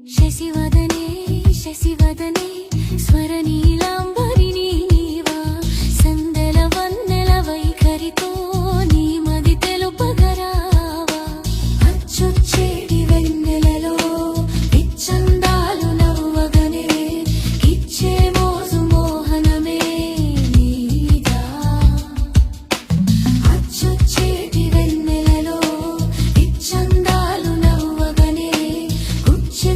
శశివదనే శశివదనే స్వరనీలాంబరిణి నీవా సందల వన్నెల వైఖరితో నీ మది తెలుపగరావా అచ్చొచ్చేటి వెన్నెలలో విచ్చందాలు నవ్వగనే కిచ్చే మోజు మోహనమే నీదా అచ్చొచ్చేటి వెన్నెలలో విచ్చందాలు నవ్వగనే గుచ్చె